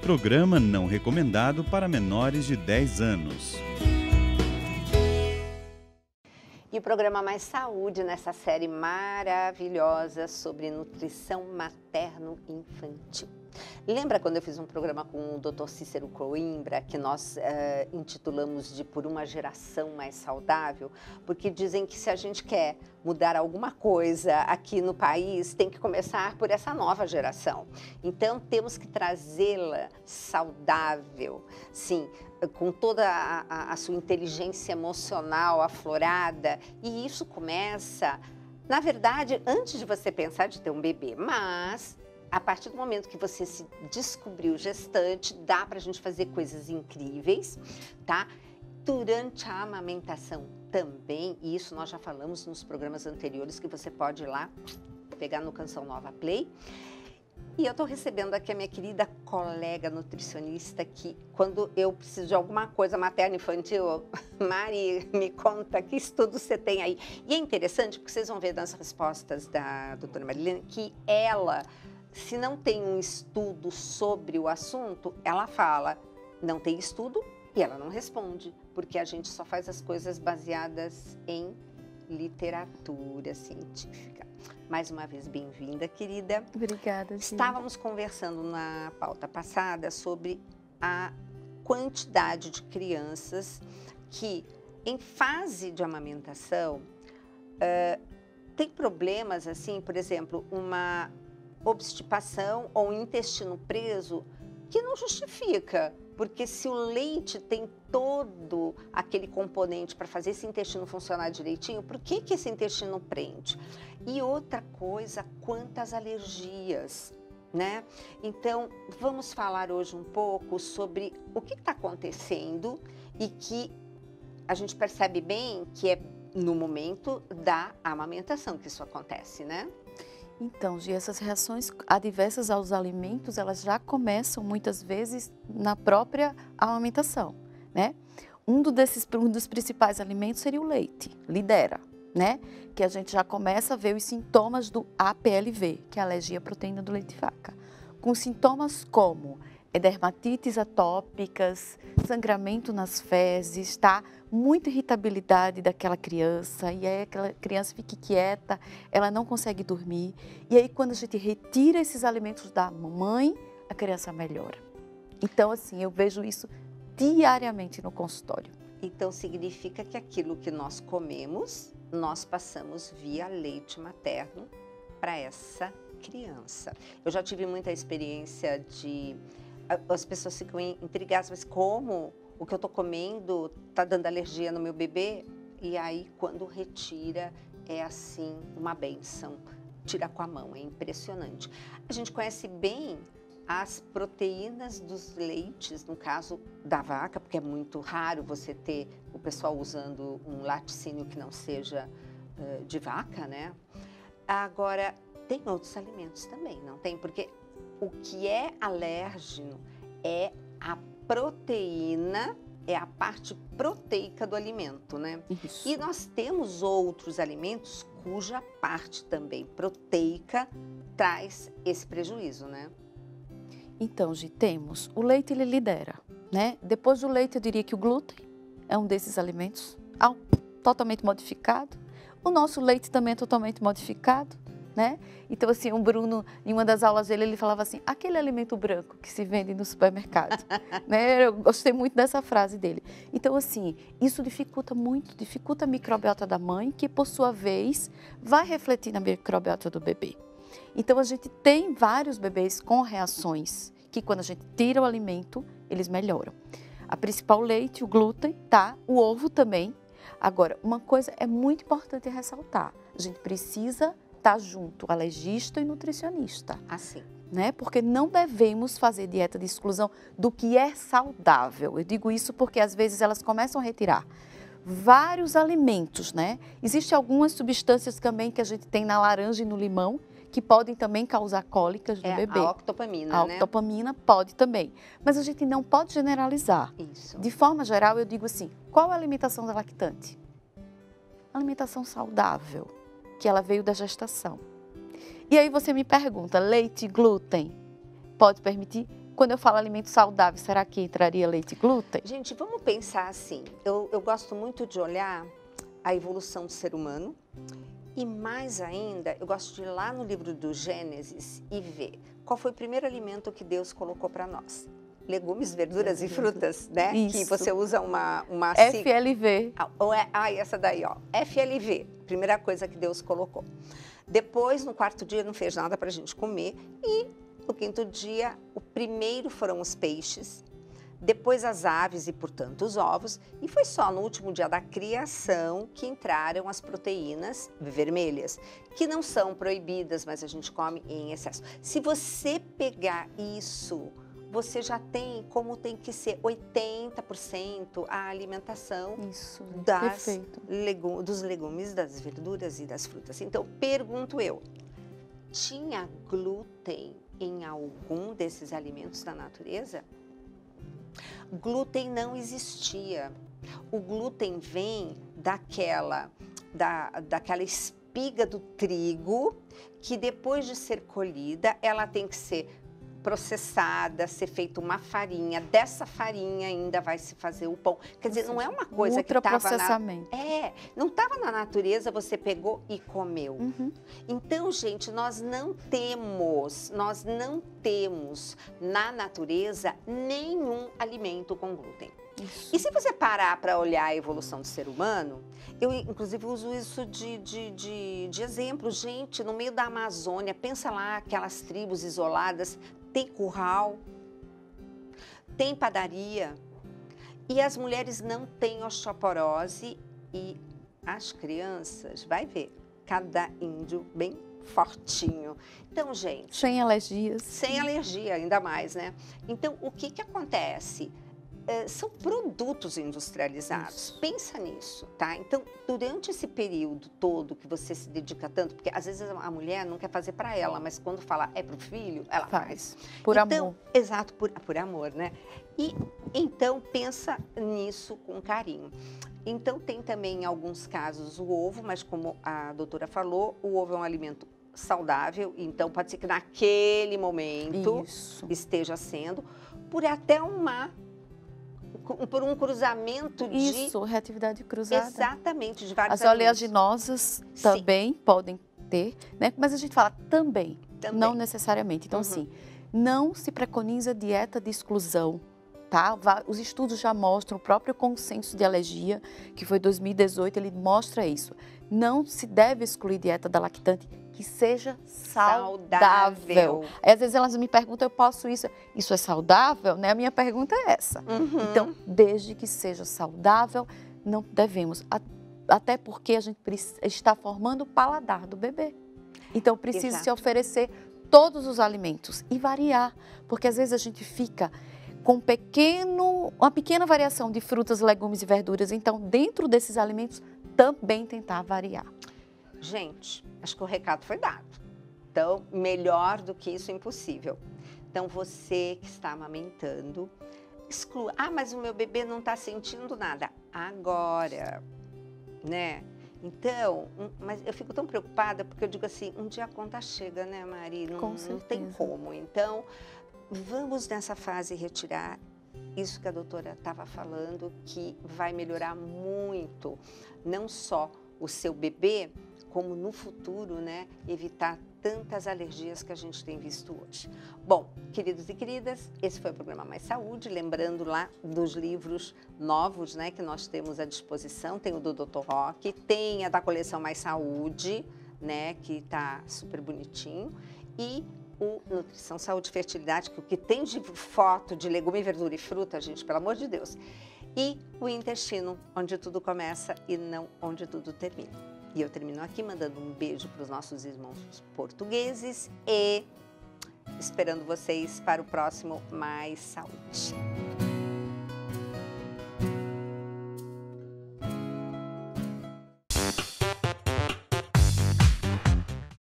Programa não recomendado para menores de 10 anos. E o programa Mais Saúde, nessa série maravilhosa sobre nutrição materno-infantil. Lembra quando eu fiz um programa com o Dr. Cícero Coimbra, que nós intitulamos de Por uma Geração Mais Saudável? Porque dizem que se a gente quer mudar alguma coisa aqui no país, tem que começar por essa nova geração. Então, temos que trazê-la saudável, sim, com toda a sua inteligência emocional aflorada. E isso começa, na verdade, antes de você pensar de ter um bebê, mas a partir do momento que você se descobriu gestante, dá pra gente fazer coisas incríveis, tá? Durante a amamentação também, e isso nós já falamos nos programas anteriores, que você pode ir lá pegar no Canção Nova Play. E eu tô recebendo aqui a minha querida colega nutricionista, que quando eu preciso de alguma coisa materno-infantil, Mari, me conta que estudo você tem aí. E é interessante, porque vocês vão ver nas respostas da doutora Marilene, que ela, se não tem um estudo sobre o assunto, ela fala, não tem estudo e ela não responde, porque a gente só faz as coisas baseadas em literatura científica. Mais uma vez, bem-vinda, querida. Obrigada, Gil. Estávamos conversando na pauta passada sobre a quantidade de crianças que, em fase de amamentação, tem problemas, assim, por exemplo, uma obstipação ou um intestino preso que não justifica, porque se o leite tem todo aquele componente para fazer esse intestino funcionar direitinho, por que esse intestino prende? E outra coisa, quantas alergias, né? Então, vamos falar hoje um pouco sobre o que está acontecendo e que a gente percebe bem que é no momento da amamentação que isso acontece, né? Então, Gi, essas reações adversas aos alimentos, elas já começam muitas vezes na própria amamentação, né? Um dos principais alimentos seria o leite, lidera, né? Que a gente já começa a ver os sintomas do APLV, que é a alergia à proteína do leite de vaca. Com sintomas como dermatites atópicas, sangramento nas fezes, tá? Muita irritabilidade daquela criança, e aí aquela criança fica quieta, ela não consegue dormir. E aí quando a gente retira esses alimentos da mamãe, a criança melhora. Então, assim, eu vejo isso diariamente no consultório. Então, significa que aquilo que nós comemos, nós passamos via leite materno para essa criança. Eu já tive muita experiência de... As pessoas ficam intrigadas, mas como o que eu estou comendo está dando alergia no meu bebê? E aí, quando retira, é assim, uma bênção. Tira com a mão, é impressionante. A gente conhece bem as proteínas dos leites, no caso da vaca, porque é muito raro você ter o pessoal usando um laticínio que não seja de vaca, né? Agora, tem outros alimentos também, não tem? Porque o que é alérgeno é a proteína, é a parte proteica do alimento, né? Isso. E nós temos outros alimentos cuja parte também proteica traz esse prejuízo, né? Então, Gi, temos o leite, ele lidera, né? Depois do leite, eu diria que o glúten é um desses alimentos totalmente modificado. O nosso leite também é totalmente modificado, né? Então, assim, o Bruno, em uma das aulas dele, ele falava assim, aquele alimento branco que se vende no supermercado, né? Eu gostei muito dessa frase dele. Então, assim, isso dificulta muito, dificulta a microbiota da mãe, que, por sua vez, vai refletir na microbiota do bebê. Então, a gente tem vários bebês com reações, que quando a gente tira o alimento, eles melhoram. A principal, o leite, o glúten, tá? O ovo também. Agora, uma coisa é muito importante ressaltar, a gente precisa estar junto, alergista e nutricionista. Assim. Né? Porque não devemos fazer dieta de exclusão do que é saudável. Eu digo isso porque às vezes elas começam a retirar vários alimentos, né? Existem algumas substâncias também que a gente tem na laranja e no limão que podem também causar cólicas no bebê. A octopamina, a né? A octopamina pode também, mas a gente não pode generalizar. Isso. De forma geral, eu digo assim, qual a alimentação da lactante? Alimentação saudável, que ela veio da gestação. E aí você me pergunta, leite e glúten pode permitir? Quando eu falo alimento saudável, será que entraria leite e glúten? Gente, vamos pensar assim, eu gosto muito de olhar a evolução do ser humano e mais ainda, eu gosto de ir lá no livro do Gênesis e ver qual foi o primeiro alimento que Deus colocou para nós. Legumes, verduras e frutas, né? Isso. Que você usa uma FLV. Essa daí, ó. FLV, primeira coisa que Deus colocou. Depois, no quarto dia, não fez nada para a gente comer. E no quinto dia, o primeiro foram os peixes, depois as aves e, portanto, os ovos. E foi só no último dia da criação que entraram as proteínas vermelhas, que não são proibidas, mas a gente come em excesso. Se você pegar isso, você já tem como tem que ser 80% a alimentação dos legumes, das verduras e das frutas. Então, pergunto eu, tinha glúten em algum desses alimentos da natureza? Glúten não existia. O glúten vem daquela espiga do trigo que depois de ser colhida, ela tem que ser processada, ser feita uma farinha. Dessa farinha ainda vai se fazer o pão. Quer dizer, não é uma coisa que estava não estava na natureza, você pegou e comeu. Então, gente, nós não temos na natureza nenhum alimento com glúten. Isso. E se você parar para olhar a evolução do ser humano, eu inclusive uso isso de exemplo. Gente, no meio da Amazônia, pensa lá aquelas tribos isoladas, tem curral, tem padaria, e as mulheres não têm osteoporose e as crianças, vai ver, cada índio bem fortinho. Então, gente... Sem alergias. Sem alergia, ainda mais, né? Então, o que acontece? São produtos industrializados. Isso. Pensa nisso, tá? Então, durante esse período todo que você se dedica tanto, porque às vezes a mulher não quer fazer para ela, mas quando fala é para o filho, ela faz. Por amor. Exato, por amor, né? E então, pensa nisso com carinho. Então, tem também em alguns casos o ovo, mas como a doutora falou, o ovo é um alimento saudável, então pode ser que naquele momento esteja sendo, por até por um cruzamento reatividade cruzada. Exatamente, de vários alimentos. As oleaginosas também podem ter, né? Mas a gente fala também, não necessariamente. Então, assim, não se preconiza dieta de exclusão, tá? Os estudos já mostram, o próprio consenso de alergia, que foi 2018, ele mostra isso. Não se deve excluir dieta da lactante que seja saudável. Aí, às vezes elas me perguntam, eu posso isso é saudável? Né? A minha pergunta é essa. Então, desde que seja saudável, não devemos. Até porque a gente está formando o paladar do bebê. Então, precisa se oferecer todos os alimentos e variar. Porque às vezes a gente fica com uma pequena variação de frutas, legumes e verduras. Então, dentro desses alimentos, também tentar variar. Gente, acho que o recado foi dado. Então, melhor do que isso, impossível. Então, você que está amamentando, exclua. Ah, mas o meu bebê não está sentindo nada. Agora, né? Então, mas eu fico tão preocupada porque eu digo assim, um dia a conta chega, né, Mari? Não tem como. Então, vamos nessa fase retirar isso que a doutora estava falando, que vai melhorar muito, não só o seu bebê, como no futuro, né, evitar tantas alergias que a gente tem visto hoje. Bom, queridos e queridas, esse foi o programa Mais Saúde, lembrando lá dos livros novos, né, que nós temos à disposição, tem o do Dr. Roque, tem a da coleção Mais Saúde, né, que está super bonitinho, e o Nutrição, Saúde e Fertilidade, que o que tem de foto de legume, verdura e fruta, gente, pelo amor de Deus, e o intestino, onde tudo começa e não onde tudo termina. E eu termino aqui mandando um beijo para os nossos irmãos portugueses e esperando vocês para o próximo Mais Saúde.